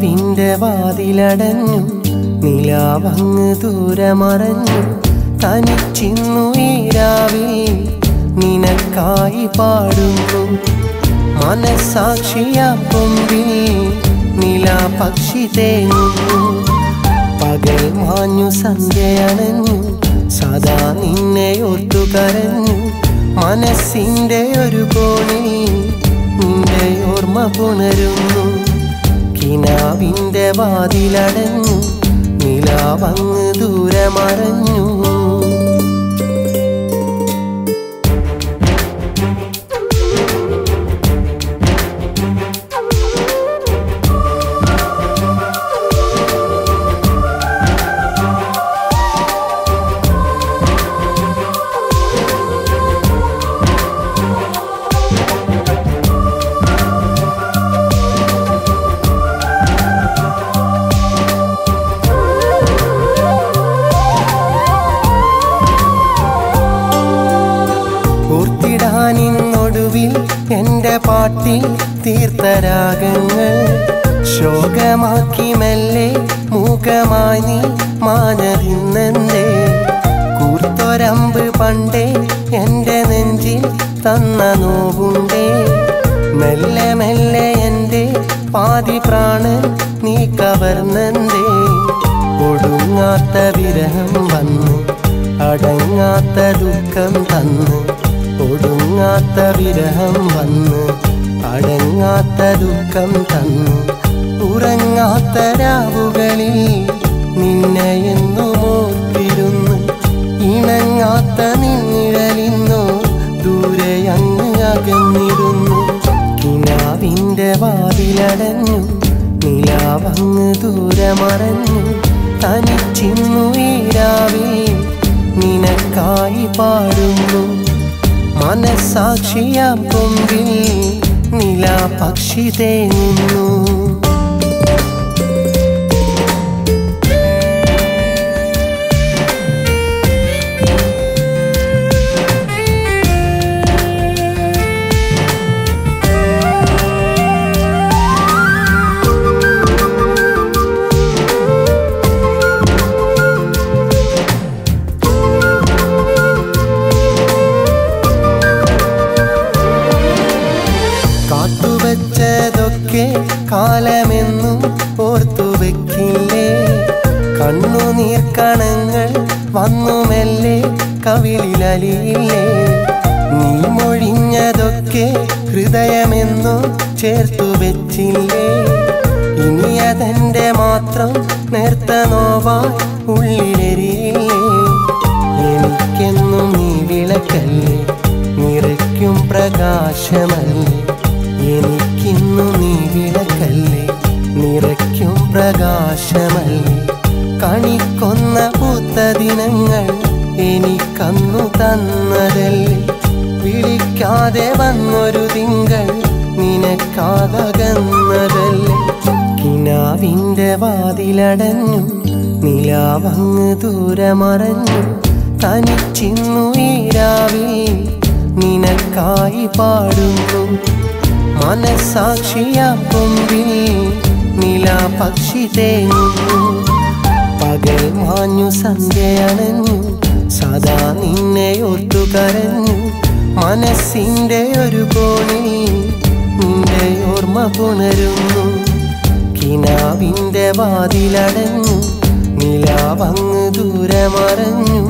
കിനാവിൻ്റെ വാതിലടഞ്ഞു നിലാവങ്ങ് ദൂരെ മറഞ്ഞു തനിച്ചിന്നു ഈ രാവിൽ നിനക്കായി പാടുന്നു മനസാക്ഷിയ കൊമ്പിൽ നിലാപക്ഷി തേങ്ങുന്നു പകൽ മാഞ്ഞു സന്ധ്യയണഞ്ഞു സദാ നിന്നെ ഓർത്തു കരഞ്ഞു മനസ്സിൻ്റെ ഒരു കോണിൽ നിന്റെ ഓർമ്മ പുണരുന്നു കിനാവിൻ്റെ വാതിലടഞ്ഞു നിലാവങ്ങ് ദൂരെ മറഞ്ഞു നിന്നൊടുവിൽ എൻ്റെ പാട്ടിൽ തീർത്ഥരാഗങ്ങൾ ശോകമാക്കി മെല്ലെ മൂകമായി നീ മാഞ്ഞതിന്നെന്തേ കൂർത്തൊരമ്പ് പണ്ടേ എൻ്റെ നെഞ്ചിൽ തന്ന നോവുണ്ടേ മെല്ലെ മെല്ലെ എൻ്റെ പാതി പ്രാണൻ നീ കവർന്നെന്തേ ഒടുങ്ങാത്ത വിരഹം വന്നു അടങ്ങാത്ത ദുഃഖം തന്നു ഒടുങ്ങാത്ത വിരഹം വന്ന് അടങ്ങാത്ത ദുഃഖം തന്നു ഉറങ്ങാത്ത രാവുകളിൽ നിന്നെ എന്നും ഓർത്തിരുന്നു ഇണങ്ങാത്ത നിന്നിഴലിന്നോ ദൂരെ അങ്ങ് അകന്നിരുന്നു കിനാവിൻ്റെ വാതിലടഞ്ഞു നിലാവങ്ങ് ദൂരെ മറഞ്ഞു തനിച്ചിന്നു ഈ രാവിൽ നിനക്കായി പാടുന്നു മനസാക്ഷിയ കൊമ്പിൽ നിലാപക്ഷി തേങ്ങുന്നു കാത്തുവച്ചതൊക്കെ കാലമെന്നും ഓർത്തു വെക്കില്ലേ കണ്ണുനീർക്കണങ്ങൾ വന്നു മെല്ലെ കവിളിലലിയില്ലേ നീ മൊഴിഞ്ഞതൊക്കെ ഹൃദയമെന്നും ചേർത്തു വെച്ചില്ലേ ഇനി അതെൻ്റെ മാത്രം നേർത്ത നോവാൻ ഉള്ളിലെരിയില്ലേ എനിക്കെന്നും നീ വിളക്കല്ലേ നിറയ്ക്കും പ്രകാശമല്ലേ എനിക്കിന്നു നീ വിളക്കല്ലേ നിറയ്ക്കും പ്രകാശമല്ലേ കണിക്കൊന്ന പൂത്ത ദിനങ്ങൾ എനിക്കന്നു തന്നതല്ലേ വിളിക്കാതെ വന്നൊരു തിങ്കൾ നിനക്കാതകന്നതല്ലേ കിനാവിൻ്റെ വാതിലടഞ്ഞു നിലാവങ്ങ് ദൂരെ മറഞ്ഞു തനിച്ചിന്നു ഈ രാവിൽ നിനക്കായി പാടുന്നു മനസാക്ഷിയ കൊമ്പിൽ നിലാപക്ഷി തേങ്ങുന്നു പകൽ മാഞ്ഞു സന്ധ്യയണഞ്ഞു സദാ നിന്നെ ഓർത്തു കരഞ്ഞു മനസ്സിൻ്റെ ഒരു കോണിൽ നിന്റെ ഓർമ്മ പുണരുന്നു കിനാവിൻ്റെ വാതിലടഞ്ഞു നിലാവങ്ങ് ദൂരെ മറഞ്ഞു